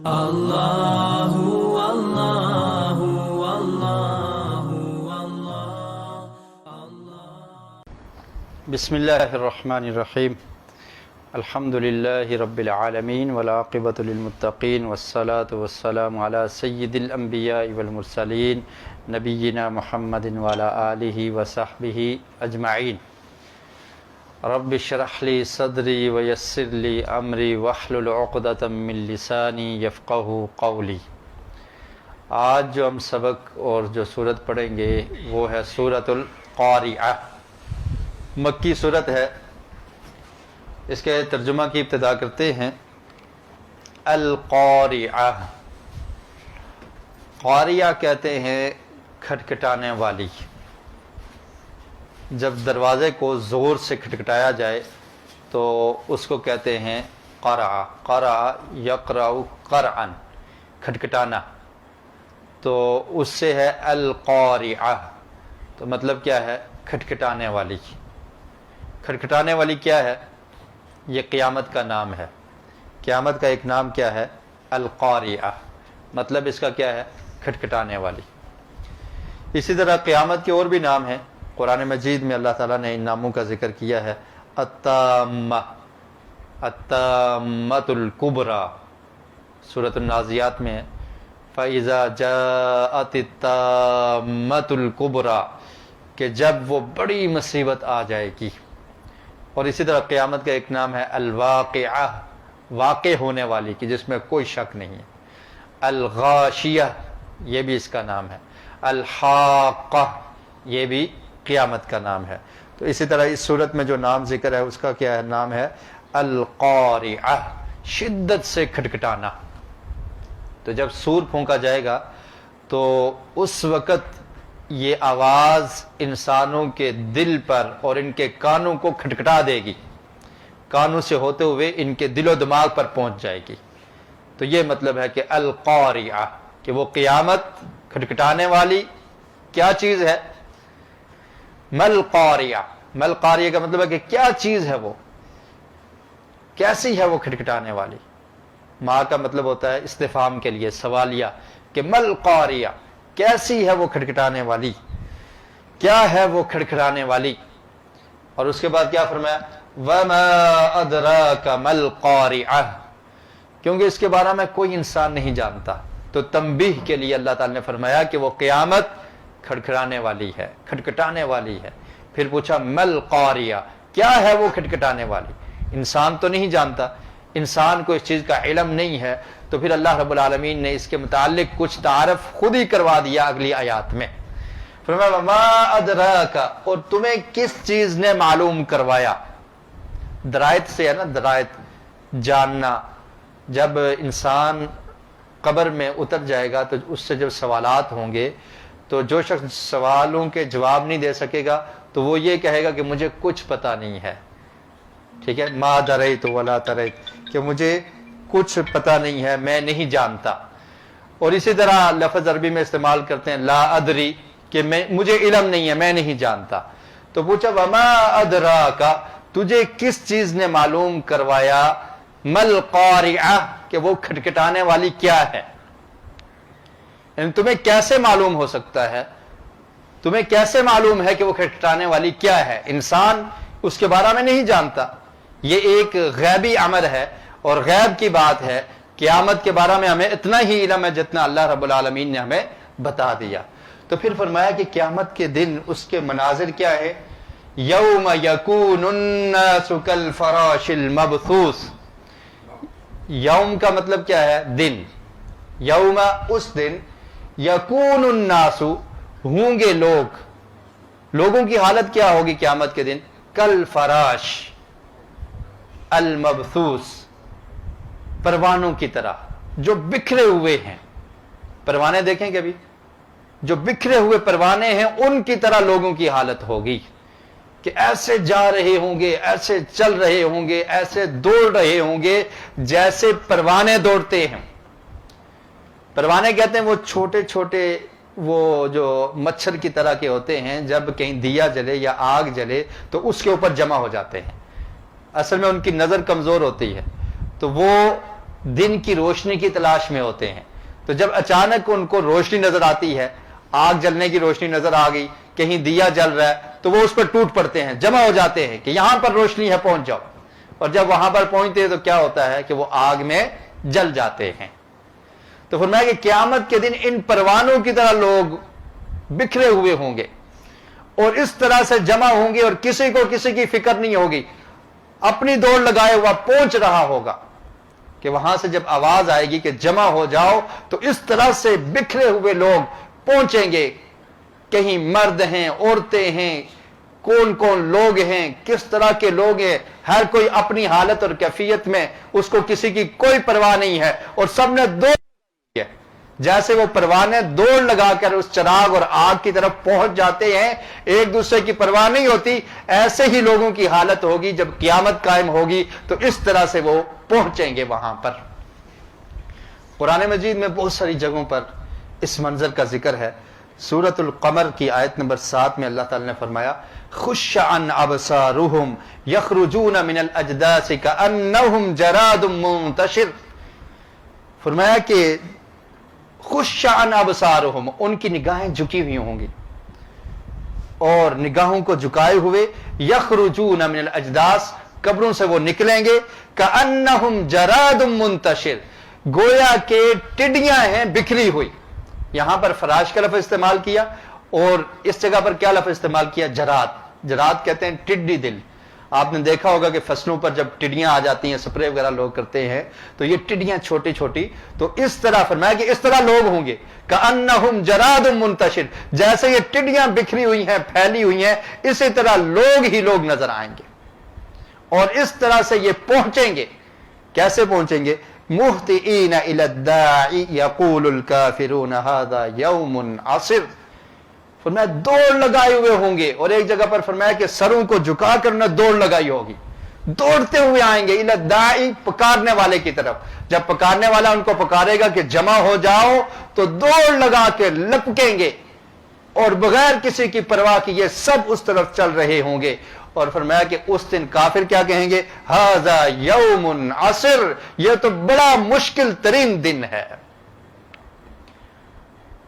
اللہ اللہ اللہ اللہ۔ بسم اللہ الرحمن الرحیم۔ الحمد للہ رب العالمین والعاقبۃ للمتقین والصلاة والسلام علی سید الانبیاء والمرسلین نبینا محمد وعلی آلہ وصحبہ اجمعین۔ رب اشرح لی صدری ویسر لی امری واحلل عقدۃ من لسانی یفقہوا قولی۔ آج جو ہم سبق اور جو سورت پڑھیں گے وہ ہے سورۃ القاریعہ، مکی سورت ہے۔ اس کے ترجمہ کی ابتدا کرتے ہیں۔ القاریعہ، قاریہ کہتے ہیں کھٹکھٹانے والی۔ جب دروازے کو زور سے کھٹکھٹایا جائے تو اس کو کہتے ہیں قرع، قرع یقرع قرعا، کھٹکھٹانا، تو اس سے ہے القاریعہ۔ تو مطلب کیا ہے؟ کھٹکھٹانے والی۔ کھٹکھٹانے والی کیا ہے؟ یہ قیامت کا نام ہے۔ قیامت کا ایک نام کیا ہے؟ القاریعہ، مطلب اس کا کیا ہے؟ کھٹکھٹانے والی۔ اسی طرح قیامت کے اور بھی نام ہیں، قرآن مجید میں اللہ تعالیٰ نے ان ناموں کا ذکر کیا ہے۔ التامہ، التامۃ الکبریٰ، سورۃ النازعات میں ہے فَإِذَا جَاءَتِ التَّامَّةُ الْكُبْرَىٰ، کہ جب وہ بڑی مصیبت آ جائے گی۔ اور اسی طرح قیامت کا ایک نام ہے الواقعہ، واقع ہونے والی کی جس میں کوئی شک نہیں ہے۔ الغاشیہ، یہ بھی اس کا نام ہے۔ الحاقہ، یہ بھی قیامت کا نام ہے۔ تو اسی طرح اس صورت میں جو نام ذکر ہے اس کا کیا ہے؟ نام ہے القاریعہ، شدت سے کھٹکھٹانا۔ تو جب سور پھونکا جائے گا تو اس وقت یہ آواز انسانوں کے دل پر اور ان کے کانوں کو کھٹکھٹا دے گی، کانوں سے ہوتے ہوئے ان کے دل و دماغ پر پہنچ جائے گی۔ تو یہ مطلب ہے کہ القاریعہ، کہ وہ قیامت کھٹکھٹانے والی کیا چیز ہے؟ مل قاریہ، مل قاریہ کا مطلب ہے کہ کیا چیز ہے وہ، کیسی ہے وہ کھٹکھٹانے والی۔ ماں کا مطلب ہوتا ہے استفہام کے لیے سوالیہ، کہ مل قاریہ، کیسی ہے وہ کھٹکھٹانے والی، کیا ہے وہ کھٹکھٹانے والی۔ اور اس کے بعد کیا فرمایا؟ وما ادراک مل قاریہ، کیونکہ اس کے بارے میں کوئی انسان نہیں جانتا۔ تو تنبیہ کے لیے اللہ تعالی نے فرمایا کہ وہ قیامت کھٹکھٹانے والی ہے، کھٹکھٹانے والی ہے۔ پھر پوچھا مل قاریہ، کیا ہے وہ کھٹکھٹانے والی؟ انسان تو نہیں جانتا، انسان کو اس چیز کا علم نہیں ہے، تو پھر اللہ رب العالمین نے اس کے متعلق کچھ تعارف خود ہی کروا دیا اگلی آیات میں۔ فرمایا وما ادراک، اور تمہیں کس چیز نے معلوم کروایا؟ درایت سے ہے نا، درایت، جاننا۔ جب انسان قبر میں اتر جائے گا تو اس سے جب سوالات ہوں گے تو جو شخص سوالوں کے جواب نہیں دے سکے گا تو وہ یہ کہے گا کہ مجھے کچھ پتہ نہیں ہے، ٹھیک ہے، ما دریت ولا تریت، کہ مجھے کچھ پتہ نہیں ہے، میں نہیں جانتا۔ اور اسی طرح لفظ عربی میں استعمال کرتے ہیں لا ادری، کہ مجھے علم نہیں ہے، میں نہیں جانتا۔ تو پوچھا وما ادراک، تجھے کس چیز نے معلوم کروایا مل قاریعہ، کہ وہ کھٹکھٹانے والی کیا ہے؟ یعنی تمہیں کیسے معلوم ہو سکتا ہے، تمہیں کیسے معلوم ہے کہ وہ کھٹکھٹانے والی کیا ہے؟ انسان اس کے بارے میں نہیں جانتا، یہ ایک غیبی امر ہے اور غیب کی بات ہے۔ قیامت کے بارے میں ہمیں اتنا ہی علم ہے جتنا اللہ رب العالمین نے ہمیں بتا دیا۔ تو پھر فرمایا کہ قیامت کے دن اس کے مناظر کیا ہے؟ یوم یکون الناس کالفراش المبثوث۔ یوم کا مطلب کیا ہے؟ دن۔ یوم، اس دن، یکون الناس، ہوں گے لوگ، لوگوں کی حالت کیا ہوگی قیامت کے دن؟ کالفراش المبثوث، پروانوں کی طرح جو بکھرے ہوئے ہیں۔ پروانے دیکھیں کہ ابھی جو بکھرے ہوئے پروانے ہیں ان کی طرح لوگوں کی حالت ہوگی، کہ ایسے جا رہے ہوں گے، ایسے چل رہے ہوں گے، ایسے دوڑ رہے ہوں گے جیسے پروانے دوڑتے ہیں۔ پروانے کہتے ہیں وہ چھوٹے چھوٹے، وہ جو مچھر کی طرح کے ہوتے ہیں، جب کہیں دیا جلے یا آگ جلے تو اس کے اوپر جمع ہو جاتے ہیں۔ اصل میں ان کی نظر کمزور ہوتی ہے، تو وہ دن کی روشنی کی تلاش میں ہوتے ہیں، تو جب اچانک ان کو روشنی نظر آتی ہے، آگ جلنے کی روشنی نظر آ گئی، کہیں دیا جل رہا ہے، تو وہ اس پر ٹوٹ پڑتے ہیں، جمع ہو جاتے ہیں کہ یہاں پر روشنی ہے، پہنچ جاؤ، اور جب وہاں پر پہنچتے ہیں تو کیا ہوتا ہے کہ وہ آگ میں جل جاتے ہیں۔ تو فرمایا کہ قیامت کے دن ان پروانوں کی طرح لوگ بکھرے ہوئے ہوں گے اور اس طرح سے جمع ہوں گے، اور کسی کو کسی کی فکر نہیں ہوگی، اپنی دوڑ لگائے ہوا پہنچ رہا ہوگا، کہ وہاں سے جب آواز آئے گی کہ جمع ہو جاؤ، تو اس طرح سے بکھرے ہوئے لوگ پہنچیں گے، کہیں مرد ہیں، عورتیں ہیں، کون کون لوگ ہیں، کس طرح کے لوگ ہیں، ہر کوئی اپنی حالت اور کیفیت میں، اس کو کسی کی کوئی پرواہ نہیں ہے، اور سب نے دوڑ لگائی ہے۔ جیسے وہ پروانے دوڑ لگا کر اس چراغ اور آگ کی طرف پہنچ جاتے ہیں، ایک دوسرے کی پرواہ نہیں ہوتی، ایسے ہی لوگوں کی حالت ہوگی جب قیامت قائم ہوگی، تو اس طرح سے وہ پہنچیں گے وہاں پر۔ قرآن مجید میں بہت ساری جگہوں پر اس منظر کا ذکر ہے۔ سورۃ القمر کی آیت نمبر 7 میں اللہ تعالی نے فرمایا خش عن ابصارهم یخرجون من الاجداث کانهم جراد منتشر، فرمایا کہ خش عن ابصارهم، ان کی نگاہیں جھکی ہوئی ہوں گی، اور نگاہوں کو جھکائے ہوئے، یخرجون من الاجداث، قبروں سے وہ نکلیں گے، کانهم جراد منتشر، گویا کہ ٹڈیاں ہیں بکھری ہوئی۔ یہاں پر فراش کا لفظ استعمال کیا، اور اس جگہ پر کیا لفظ استعمال کیا؟ جراد۔ جراد کہتے ہیں ٹڈی دل۔ آپ نے دیکھا ہوگا کہ فصلوں پر جب ٹڈیاں آ جاتی ہیں، سپرے وغیرہ لوگ کرتے ہیں، تو یہ ٹڈیاں چھوٹی چھوٹی، تو اس طرح فرمایا کہ اس طرح لوگ ہوں گے، کأنہم جراد منتشر، جیسے یہ ٹڈیاں بکھری ہوئی ہیں، پھیلی ہوئی ہیں، اسی طرح لوگ ہی لوگ نظر آئیں گے، اور اس طرح سے یہ پہنچیں گے۔ کیسے پہنچیں گے؟ مہطئین الی الداعی یقول الکافرون ھذا یوم عسر، فرمایا دوڑ لگائے ہوئے ہوں گے، اور ایک جگہ پر فرمایا کہ سروں کو جھکا کر انہیں دوڑ لگائی ہوگی، دوڑتے ہوئے آئیں گے، الی الداعی، پکارنے والے کی طرف۔ جب پکارنے والا ان کو پکارے گا کہ جمع ہو جاؤ، تو دوڑ لگا کے لپکیں گے، اور بغیر کسی کی پرواہ کی یہ سب اس طرف چل رہے ہوں گے۔ اور فرمایا کہ اس دن کافر کیا کہیں گے؟ ھذا یوم عسر، یہ تو بڑا مشکل ترین دن ہے۔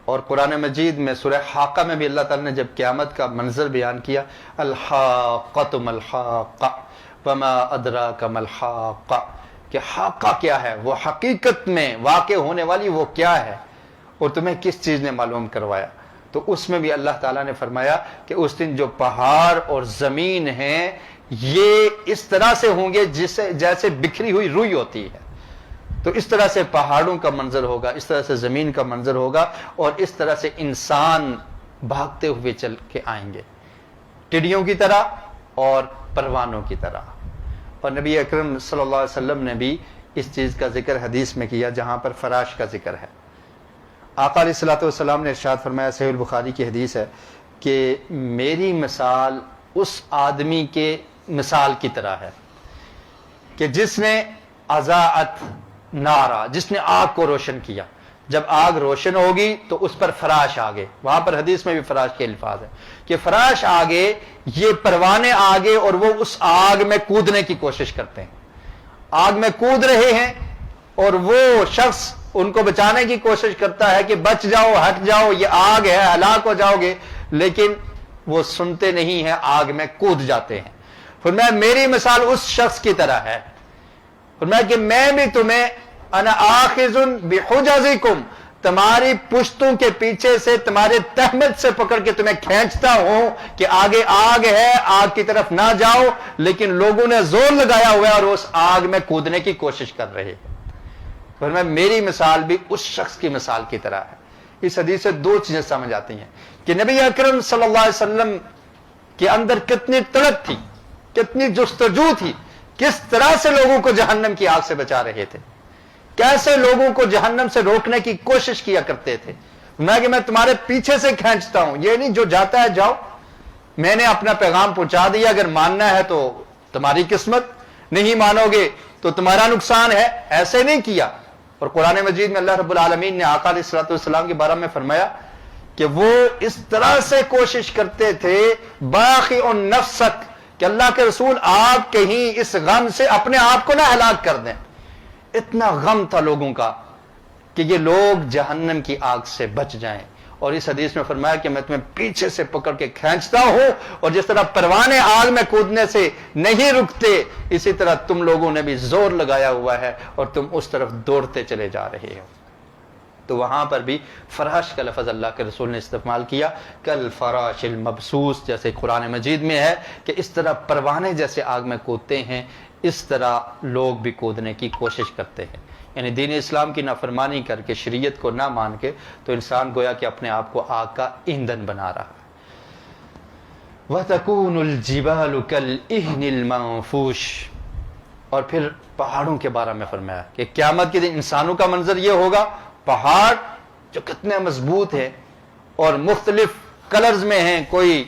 اور قرآن مجید میں سورہ حاقہ میں بھی اللہ تعالی نے جب قیامت کا منظر بیان کیا، الحاقۃ ما الحاقہ وما ادراک ما الحاقہ، کہ حاقہ کیا ہے، وہ حقیقت میں واقع ہونے والی وہ کیا ہے، اور تمہیں کس چیز نے معلوم کروایا؟ تو اس میں بھی اللہ تعالیٰ نے فرمایا کہ اس دن جو پہاڑ اور زمین ہیں یہ اس طرح سے ہوں گے جیسے بکھری ہوئی روئی ہوتی ہے، تو اس طرح سے پہاڑوں کا منظر ہوگا، اس طرح سے زمین کا منظر ہوگا، اور اس طرح سے انسان بھاگتے ہوئے چل کے آئیں گے، ٹڈیوں کی طرح اور پروانوں کی طرح۔ اور نبی اکرم صلی اللہ علیہ وسلم نے بھی اس چیز کا ذکر حدیث میں کیا جہاں پر فراش کا ذکر ہے۔ آقا علیہ الصلوۃ والسلام نے ارشاد فرمایا، صحیح البخاری کی حدیث ہے، کہ میری مثال اس آدمی کے مثال کی طرح ہے کہ جس نے اضاءت نارا، جس نے آگ کو روشن کیا۔ جب آگ روشن ہوگی تو اس پر فراش آگے، وہاں پر حدیث میں بھی فراش کے الفاظ ہے کہ فراش آگے، یہ پروانے آگے، اور وہ اس آگ میں کودنے کی کوشش کرتے ہیں، آگ میں کود رہے ہیں، اور وہ شخص ان کو بچانے کی کوشش کرتا ہے کہ بچ جاؤ، ہٹ جاؤ، یہ آگ ہے، ہلاک ہو جاؤ گے، لیکن وہ سنتے نہیں ہیں، آگ میں کود جاتے ہیں۔ فرمایا میری مثال اس شخص کی طرح ہے، فرمایا کہ میں بھی تمہیں انا آخذ بحجزکم، تمہاری پشتوں کے پیچھے سے، تمہارے تہمت سے پکڑ کے تمہیں کھینچتا ہوں کہ آگے آگ ہے، آگ کی طرف نہ جاؤ، لیکن لوگوں نے زور لگایا ہوا ہے اور اس آگ میں کودنے کی کوشش کر رہے ہیں۔ فرمایا میری مثال بھی اس شخص کی مثال کی طرح ہے۔ اس حدیث سے دو چیزیں سمجھ آتی ہیں کہ نبی اکرم صلی اللہ علیہ وسلم کے اندر کتنی تڑپ تھی، کتنی جستجو تھی، کس طرح سے لوگوں کو جہنم کی آگ سے بچا رہے تھے، کیسے لوگوں کو جہنم سے روکنے کی کوشش کیا کرتے تھے۔ میں تمہارے پیچھے سے کھینچتا ہوں، یہ نہیں جو جاتا ہے جاؤ، میں نے اپنا پیغام پہنچا دیا، اگر ماننا ہے تو تمہاری قسمت، نہیں مانو گے تو تمہارا نقصان ہے، ایسے نہیں کیا۔ اور قرآن مجید میں اللہ رب العالمین نے آقا علیہ الصلوۃ والسلام کے بارے میں فرمایا کہ وہ اس طرح سے کوشش کرتے تھے، باخع نفسک، کہ اللہ کے رسول آپ کہیں اس غم سے اپنے آپ کو نہ ہلاک کر دیں، اتنا غم تھا لوگوں کا کہ یہ لوگ جہنم کی آگ سے بچ جائیں. اور اس حدیث میں فرمایا کہ میں تمہیں پیچھے سے پکڑ کے کھینچتا ہوں، اور جس طرح پروانے آگ میں کودنے سے نہیں رکتے، اسی طرح تم لوگوں نے بھی زور لگایا ہوا ہے اور تم اس طرف دوڑتے چلے جا رہے ہو. تو وہاں پر بھی فراش کا لفظ اللہ کے رسول نے استعمال کیا، کل فراش المبسوس، جیسے قرآن مجید میں ہے کہ اس طرح پروانے جیسے آگ میں کودتے ہیں، اس طرح لوگ بھی کودنے کی کوشش کرتے ہیں. یعنی دین اسلام کی نافرمانی کر کے، شریعت کو نہ مان کے، تو انسان گویا کہ اپنے آپ کو آگ کا ایندھن بنا رہا ہے. وَتَكُونُ الْجِبَالُ كَالْإِهْنِ الْمَنفُوشِ. اور پھر پہاڑوں کے بارے میں فرمایا کہ قیامت کے دن انسانوں کا منظر یہ ہوگا، پہاڑ جو کتنے مضبوط ہیں اور مختلف کلرز میں ہیں، کوئی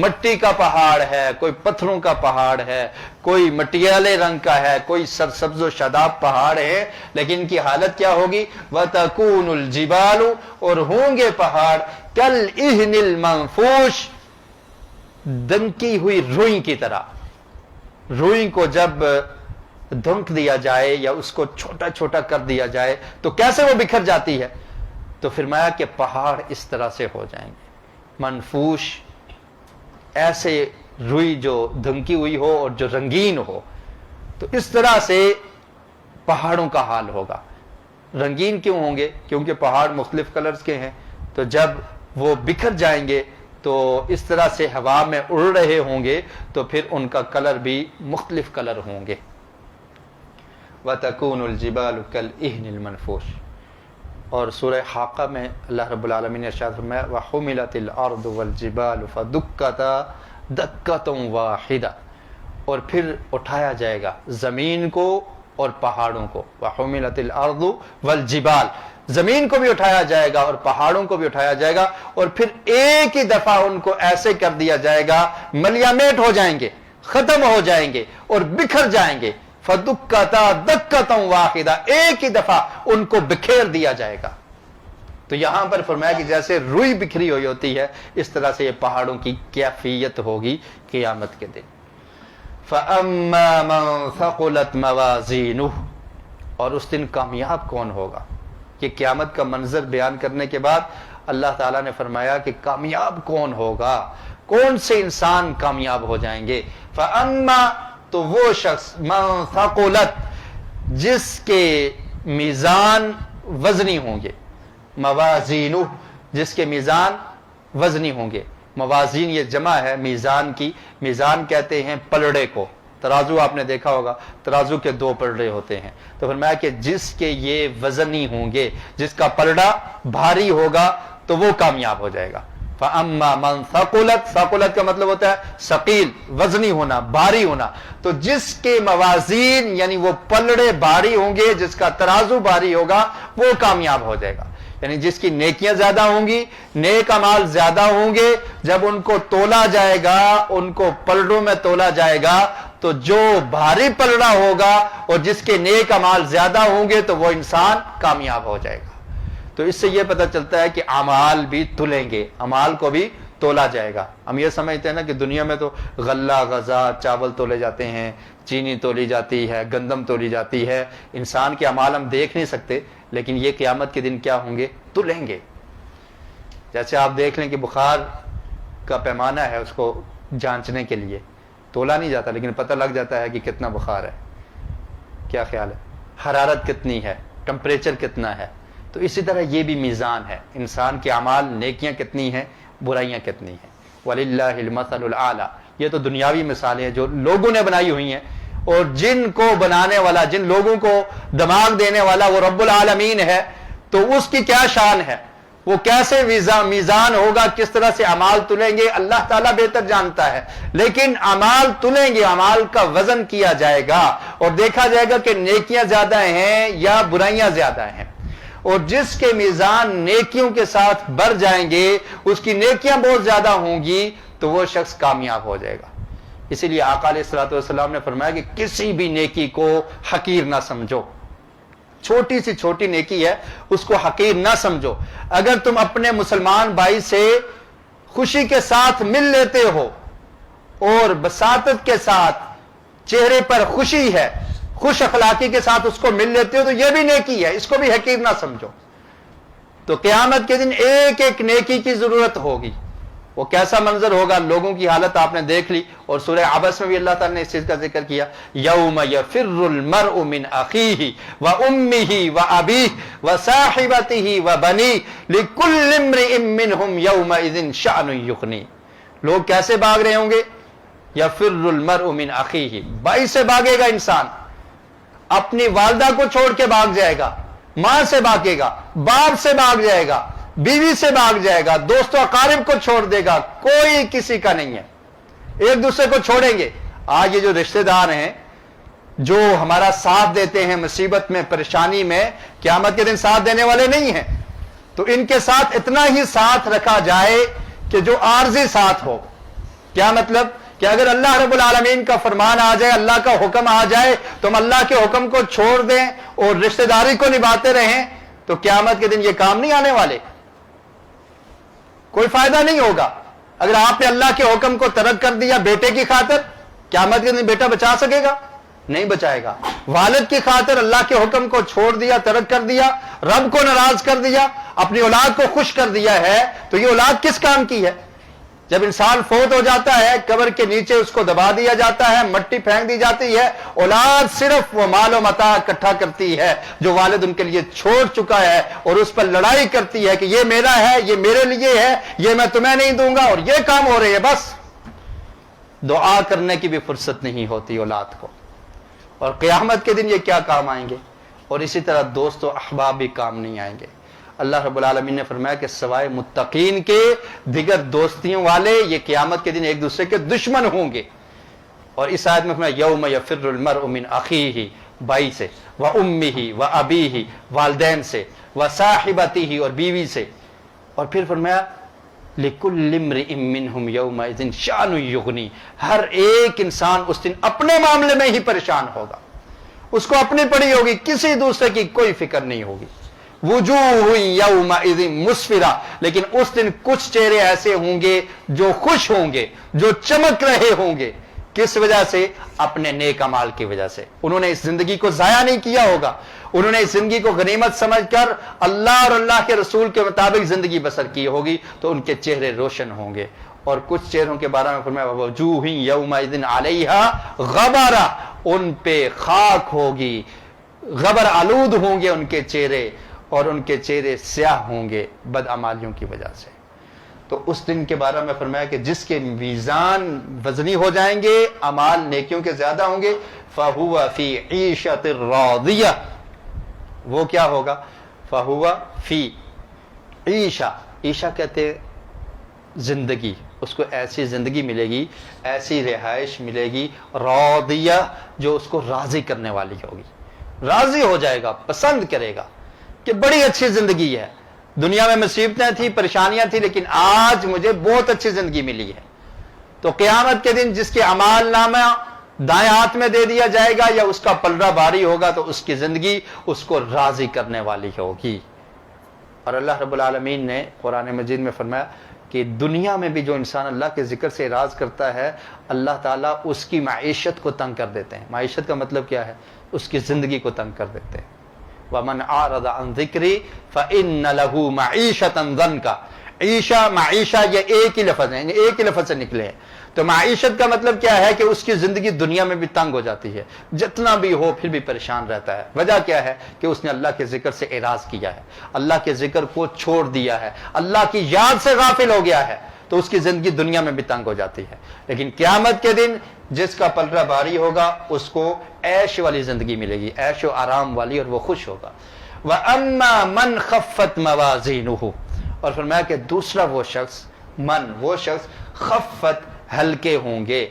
مٹی کا پہاڑ ہے، کوئی پتھروں کا پہاڑ ہے، کوئی مٹیالے رنگ کا ہے، کوئی سرسبز و شاداب پہاڑ ہے، لیکن ان کی حالت کیا ہوگی؟ وَتَكُونُ الْجِبَالُ. اور ہوں گے پہاڑ كَالْإِهْنِ الْمَنفُوشِ، دنکی ہوئی روئی کی طرح. روئی کو جب دھنک دیا جائے یا اس کو چھوٹا چھوٹا کر دیا جائے تو کیسے وہ بکھر جاتی ہے؟ تو فرمایا کہ پہاڑ اس طرح سے ہو جائیں گے. منفوش، ایسے روئی جو دھنکی ہوئی ہو اور جو رنگین ہو، تو اس طرح سے پہاڑوں کا حال ہوگا. رنگین کیوں ہوں گے؟ کیونکہ پہاڑ مختلف کلرز کے ہیں، تو جب وہ بکھر جائیں گے تو اس طرح سے ہوا میں اڑ رہے ہوں گے تو پھر ان کا کلر بھی مختلف کلر ہوں گے. وَتَكُونُ الْجِبَالُ كَالْإِهْنِ الْمَنفُوشِ. اور سورہ حاقہ میں اللہ رب العالمین نے ارشاد فرمایا وَحُمِلَتِ الْأَرْضُ وَالْجِبَالُ فَدُكَّتَا دَكَّةً وَاحِدَةً. اور پھر اٹھایا جائے گا زمین کو اور پہاڑوں کو. وَحُمِلَتِ الْأَرْضُ وَالْجِبَالُ، زمین کو بھی اٹھایا جائے گا اور پہاڑوں کو بھی اٹھایا جائے گا، اور پھر ایک ہی دفعہ ان کو ایسے کر دیا جائے گا، ملیامیٹ ہو جائیں گے، ختم ہو جائیں گے اور بکھر جائیں گے. فَدُكَّتَا دَكَّةً وَاحِدَةً، ایک ہی دفعہ ان کو بکھیر دیا جائے گا. تو یہاں پر فرمایا کہ جیسے روئی بکھری ہوئی ہوتی ہے، اس طرح سے یہ پہاڑوں کی کیفیت ہوگی قیامت کے دن. فَأَمَّا مَنْ ثَقُلَتْ مَوَازِينُهُ. اور اس دن کامیاب کون ہوگا؟ کہ قیامت کا منظر بیان کرنے کے بعد اللہ تعالیٰ نے فرمایا کہ کامیاب کون ہوگا، کون سے انسان کامیاب ہو جائیں گے. فَأَمَّا، تو وہ شخص، مَنْ ثَقُلَتْ، جس کے میزان وزنی ہوں گے. موازینہ، جس کے میزان وزنی ہوں گے. موازین یہ جمع ہے میزان کی. میزان کہتے ہیں پلڑے کو. ترازو آپ نے دیکھا ہوگا، ترازو کے دو پلڑے ہوتے ہیں. تو فرمایا کہ جس کے یہ وزنی ہوں گے، جس کا پلڑا بھاری ہوگا تو وہ کامیاب ہو جائے گا. فَأَمَّا مَنْ ثَقُلَتْ، ثَقُلَتْ کا مطلب ہوتا ہے ثقیل، وزنی ہونا، بھاری ہونا. تو جس کے موازین یعنی وہ پلڑے بھاری ہوں گے، جس کا ترازو بھاری ہوگا، وہ کامیاب ہو جائے گا. یعنی جس کی نیکیاں زیادہ ہوں گی، نیک اعمال زیادہ ہوں گے، جب ان کو تولا جائے گا، ان کو پلڑوں میں تولا جائے گا، تو جو بھاری پلڑا ہوگا اور جس کے نیک اعمال زیادہ ہوں گے تو وہ انسان کامیاب ہو جائے گا. تو اس سے یہ پتہ چلتا ہے کہ اعمال بھی تلیں گے، اعمال کو بھی تولا جائے گا. ہم یہ سمجھتے ہیں نا کہ دنیا میں تو غلہ، غذا، چاول تولے جاتے ہیں، چینی تولی جاتی ہے، گندم تولی جاتی ہے. انسان کے اعمال ہم دیکھ نہیں سکتے، لیکن یہ قیامت کے دن کیا ہوں گے؟ تلیں گے. جیسے آپ دیکھ لیں کہ بخار کا پیمانہ ہے، اس کو جانچنے کے لیے تولا نہیں جاتا، لیکن پتہ لگ جاتا ہے کہ کتنا بخار ہے. کیا خیال ہے؟ حرارت کتنی ہے، ٹمپریچر کتنا ہے. تو اسی طرح یہ بھی میزان ہے، انسان کے اعمال، نیکیاں کتنی ہیں، برائیاں کتنی ہیں. وَلِلَّهِ الْمَثَلُ الْأَعْلَى. یہ تو دنیاوی مثالیں ہیں جو لوگوں نے بنائی ہوئی ہیں، اور جن کو بنانے والا، جن لوگوں کو دماغ دینے والا وہ رب العالمین ہے. تو اس کی کیا شان ہے، وہ کیسے میزان ہوگا، کس طرح سے اعمال تلیں گے، اللہ تعالیٰ بہتر جانتا ہے. لیکن اعمال تلیں گے، اعمال کا وزن کیا جائے گا اور دیکھا جائے گا کہ نیکیاں زیادہ ہیں یا برائیاں زیادہ ہیں. اور جس کے میزان نیکیوں کے ساتھ بڑھ جائیں گے، اس کی نیکیاں بہت زیادہ ہوں گی، تو وہ شخص کامیاب ہو جائے گا. اسی لیے آقا علیہ الصلوۃ والسلام نے فرمایا کہ کسی بھی نیکی کو حقیر نہ سمجھو. چھوٹی سی چھوٹی نیکی ہے، اس کو حقیر نہ سمجھو. اگر تم اپنے مسلمان بھائی سے خوشی کے ساتھ مل لیتے ہو اور بساطت کے ساتھ، چہرے پر خوشی ہے، خوش اخلاقی کے ساتھ اس کو مل لیتے ہو تو یہ بھی نیکی ہے، اس کو بھی حقیر نہ سمجھو۔ تو قیامت کے دن ایک ایک نیکی کی ضرورت ہوگی۔ وہ کیسا منظر ہوگا، لوگوں کی حالت آپ نے دیکھ لی، اور سورہ عبس میں بھی اللہ تعالیٰ نے اس چیز کا ذکر کیا، یوم یفر المرء من اخیہ وامہ وابیہ وصاحبتہ وبنیہ لکل امرئ منہم یومئذ شأن یغنیہ۔ لوگ کیسے بھاگ رہے ہوں گے؟ یفر المرء من اخیہ، بھائی سے بھاگے گا انسان، اپنی والدہ کو چھوڑ کے بھاگ جائے گا، ماں سے بھاگے گا، باپ سے بھاگ جائے گا، بیوی سے بھاگ جائے گا، دوست و اقارب کو چھوڑ دے گا، کوئی کسی کا نہیں ہے، ایک دوسرے کو چھوڑیں گے۔ آج یہ جو رشتہ دار ہیں جو ہمارا ساتھ دیتے ہیں مصیبت میں، پریشانی میں، قیامت کے دن ساتھ دینے والے نہیں ہیں، تو ان کے ساتھ اتنا ہی ساتھ رکھا جائے کہ جو عارضی ساتھ ہو۔ کیا مطلب؟ کہ اگر اللہ رب العالمین کا فرمان آ جائے، اللہ کا حکم آ جائے تو ہم اللہ کے حکم کو چھوڑ دیں اور رشتہ داری کو نبھاتے رہیں، تو قیامت کے دن یہ کام نہیں آنے والے، کوئی فائدہ نہیں ہوگا۔ اگر آپ نے اللہ کے حکم کو ترک کر دیا بیٹے کی خاطر، قیامت کے دن بیٹا بچا سکے گا؟ نہیں بچائے گا۔ والد کی خاطر اللہ کے حکم کو چھوڑ دیا، ترک کر دیا، رب کو ناراض کر دیا، اپنی اولاد کو خوش کر دیا ہے، تو یہ اولاد کس کام کی ہے؟ جب انسان فوت ہو جاتا ہے، قبر کے نیچے اس کو دبا دیا جاتا ہے، مٹی پھینک دی جاتی ہے، اولاد صرف وہ مال و متاع اکٹھا کرتی ہے جو والد ان کے لیے چھوڑ چکا ہے، اور اس پر لڑائی کرتی ہے کہ یہ میرا ہے، یہ میرے لیے ہے، یہ میں تمہیں نہیں دوں گا، اور یہ کام ہو رہے ہے۔ بس دعا کرنے کی بھی فرصت نہیں ہوتی اولاد کو، اور قیامت کے دن یہ کیا کام آئیں گے؟ اور اسی طرح دوست و احباب بھی کام نہیں آئیں گے۔ اللہ رب العالمین نے فرمایا کہ سوائے متقین کے دیگر دوستیوں والے یہ قیامت کے دن ایک دوسرے کے دشمن ہوں گے۔ اور اس آیت میں فرمایا یوم یفر المرء من اخیہ، بھائی سے، وامہ وابیہ، والدین سے، وصاحبتہ، اور بیوی سے، اور پھر فرمایا لکل امرئ منہم یومئذ شأن یغنی، ہر ایک انسان اس دن اپنے معاملے میں ہی پریشان ہوگا، اس کو اپنی پڑی ہوگی، کسی دوسرے کی کوئی فکر نہیں ہوگی۔ وجوہ یومئذ مسفرہ، لیکن اس دن کچھ چہرے ایسے ہوں گے جو خوش ہوں گے، جو چمک رہے ہوں گے۔ کس وجہ سے؟ اپنے نیک اعمال کی وجہ سے۔ انہوں نے اس زندگی کو ضائع نہیں کیا ہوگا، انہوں نے اس زندگی کو غنیمت سمجھ کر اللہ اور اللہ کے رسول کے مطابق زندگی بسر کی ہوگی، تو ان کے چہرے روشن ہوں گے۔ اور کچھ چہروں کے بارے میں فرمایا وجوہ یومئذ علیہا غبرہ، ان پہ خاک ہوگی، غبر آلود ہوں گے ان کے چہرے، اور ان کے چہرے سیاہ ہوں گے بدعمالیوں کی وجہ سے۔ تو اس دن کے بارے میں فرمایا کہ جس کے میزان وزنی ہو جائیں گے، اعمال نیکیوں کے زیادہ ہوں گے، فَهُوَ فِي عِيشَةٍ رَاضِيَةٍ، وہ کیا ہوگا؟ فَهُوَ فِي عِيشَةٍ، عیشہ کہتے ہیں زندگی، اس کو ایسی زندگی ملے گی، ایسی رہائش ملے گی، راضیہ، جو اس کو راضی کرنے والی ہوگی، راضی ہو جائے گا، پسند کرے گا کہ بڑی اچھی زندگی ہے، دنیا میں مصیبتیں تھیں، پریشانیاں تھیں، لیکن آج مجھے بہت اچھی زندگی ملی ہے۔ تو قیامت کے دن جس کے اعمال نامہ دائیں ہاتھ میں دے دیا جائے گا یا اس کا پلڑا بھاری ہوگا، تو اس کی زندگی اس کو راضی کرنے والی ہوگی۔ اور اللہ رب العالمین نے قرآن مجید میں فرمایا کہ دنیا میں بھی جو انسان اللہ کے ذکر سے اعراض کرتا ہے، اللہ تعالیٰ اس کی معیشت کو تنگ کر دیتے ہیں۔ معیشت کا مطلب کیا ہے؟ اس کی زندگی کو تنگ کر دیتے ہیں۔ وَمَنْ أَعْرَضَ عَنْ ذِكْرِي فَإِنَّ لَهُ مَعِيشَةً ضَنْكَ، عیشہ معیشہ یہ ایک ہی لفظ ہے، ایک ہی لفظ سے نکلے ہیں۔ تو معیشت کا مطلب کیا ہے کہ اس کی زندگی دنیا میں بھی تنگ ہو جاتی ہے، جتنا بھی ہو پھر بھی پریشان رہتا ہے۔ وجہ کیا ہے؟ کہ اس نے اللہ کے ذکر سے اعراض کیا ہے، اللہ کے ذکر کو چھوڑ دیا ہے، اللہ کی یاد سے غافل ہو گیا ہے، تو اس کی زندگی دنیا میں بھی تنگ ہو جاتی ہے۔ لیکن قیامت کے دن جس کا پلڑا بھاری ہوگا اس کو عیش والی زندگی ملے گی، عیش و آرام والی، اور وہ خوش ہوگا۔ وَأَمَّا مَنْ خَفَّتْ مَوَازِينُهُ، اور فرمایا کہ دوسرا وہ شخص خفت، ہلکے ہوں گے،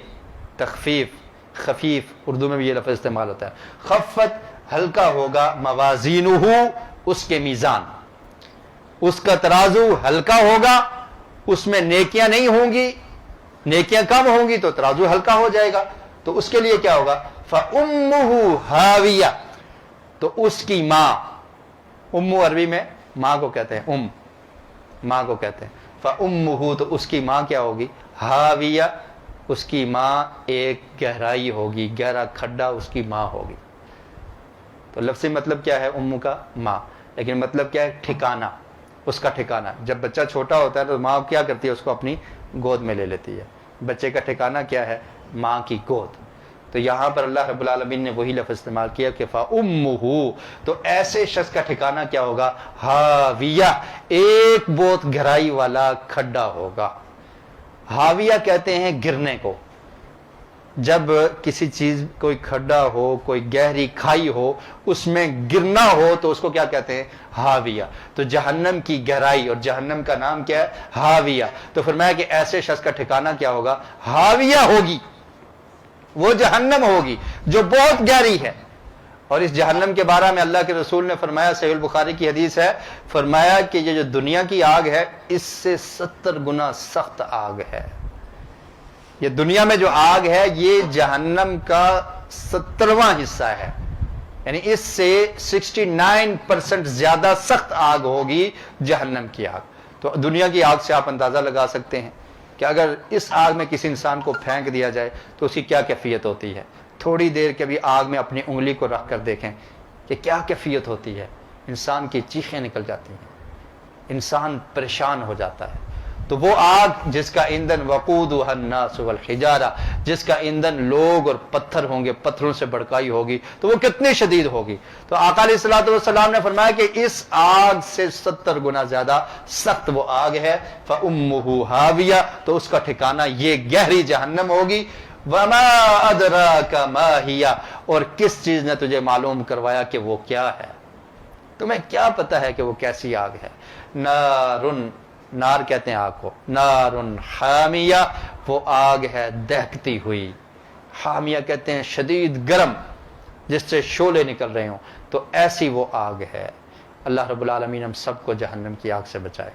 تخفیف، خفیف، اردو میں بھی یہ لفظ استعمال ہوتا ہے، خفت، ہلکا ہوگا، موازینہ، اس کے میزان، اس کا ترازو ہلکا ہوگا، اس میں نیکیاں نہیں ہوں گی، نیکیاں کم ہوں گی تو ترازو ہلکا ہو جائے گا، تو اس کے لیے کیا ہوگا؟ فَأُمُّهُ ہاویہ، تو اس کی ماں، امو عربی میں ماں کو کہتے ہیں، ماں کو کہتے ہیں، فَأُمُّهُ، تو اس کی ماں کیا ہوگی؟ ہاویہ، اس کی ماں ایک گہرائی ہوگی، گہرا کھڈا اس کی ماں ہوگی۔ تو لفظی مطلب کیا ہے امو کا ماں، لیکن مطلب کیا ہے ٹھکانہ، اس کا ٹھکانہ. جب بچہ چھوٹا ہوتا ہے تو ماں کیا کرتی ہے، اس کو اپنی گود میں لے لیتی ہے. بچے کا ٹھکانہ کیا ہے، ماں کی گود. تو یہاں پر اللہ رب العالمین نے وہی لفظ استعمال کیا کہ فَأُمُّهُ، تو ایسے شخص کا ٹھکانہ کیا ہوگا، ہاویہ، ایک بہت گہرائی والا کھڈا ہوگا. ہاویہ کہتے ہیں گرنے کو. جب کسی چیز کوئی کھڈا ہو، کوئی گہری کھائی ہو، اس میں گرنا ہو تو اس کو کیا کہتے ہیں، ہاویہ. تو جہنم کی گہرائی، اور جہنم کا نام کیا ہے، ہاویہ. تو فرمایا کہ ایسے شخص کا ٹھکانہ کیا ہوگا، ہاویہ ہوگی، وہ جہنم ہوگی جو بہت گہری ہے. اور اس جہنم کے بارے میں اللہ کے رسول نے فرمایا، صحیح البخاری کی حدیث ہے، فرمایا کہ یہ جو دنیا کی آگ ہے اس سے 70 گنا سخت آگ ہے. یہ دنیا میں جو آگ ہے یہ جہنم کا 70واں حصہ ہے، یعنی اس سے 69% زیادہ سخت آگ ہوگی جہنم کی آگ. تو دنیا کی آگ سے آپ اندازہ لگا سکتے ہیں کہ اگر اس آگ میں کسی انسان کو پھینک دیا جائے تو اس کی کیا کیفیت ہوتی ہے. تھوڑی دیر کے بھی آگ میں اپنی انگلی کو رکھ کر دیکھیں کہ کیا کیفیت ہوتی ہے. انسان کی چیخیں نکل جاتی ہیں، انسان پریشان ہو جاتا ہے. تو وہ آگ جس کا ایندھن وقودها الناس والحجارہ، جس کا ایندھن لوگ اور پتھر ہوں گے، پتھروں سے بھڑکائی ہوگی، تو وہ کتنی شدید ہوگی. تو آقا علیہ الصلوۃ والسلام نے فرمایا کہ اس آگ سے 70 گنا زیادہ سخت وہ آگ ہے. فَأُمُّهُ ہاویہ، تو اس کا ٹھکانہ یہ گہری جہنم ہوگی. وَمَا أَدْرَاكَ مَا هِيَ، اور کس چیز نے تجھے معلوم کروایا کہ وہ کیا ہے، تمہیں کیا پتا ہے کہ وہ کیسی آگ ہے. نارن، نار کہتے ہیں آگ کو، نارن حامیہ، وہ آگ ہے دہکتی ہوئی. حامیہ کہتے ہیں شدید گرم، جس سے شعلے نکل رہے ہوں. تو ایسی وہ آگ ہے. اللہ رب العالمین ہم سب کو جہنم کی آگ سے بچائے،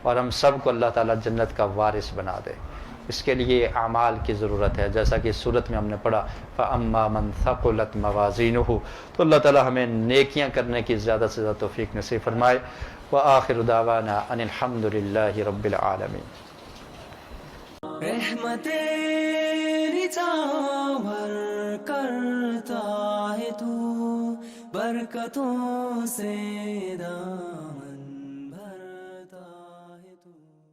اور ہم سب کو اللہ تعالیٰ جنت کا وارث بنا دے. اس کے لیے اعمال کی ضرورت ہے، جیسا کہ اس صورت میں ہم نے پڑھا فَأَمَّا مَنْ ثَقُلَتْ مَوَازِينُهُ. تو اللہ تعالیٰ ہمیں نیکیاں کرنے کی زیادہ سے زیادہ توفیق نصیب فرمائے. وآخر دعوانا ان الحمد للہ رب العالمین. رحمتیں نچاور کرتا ہے تو برکتوں سے دام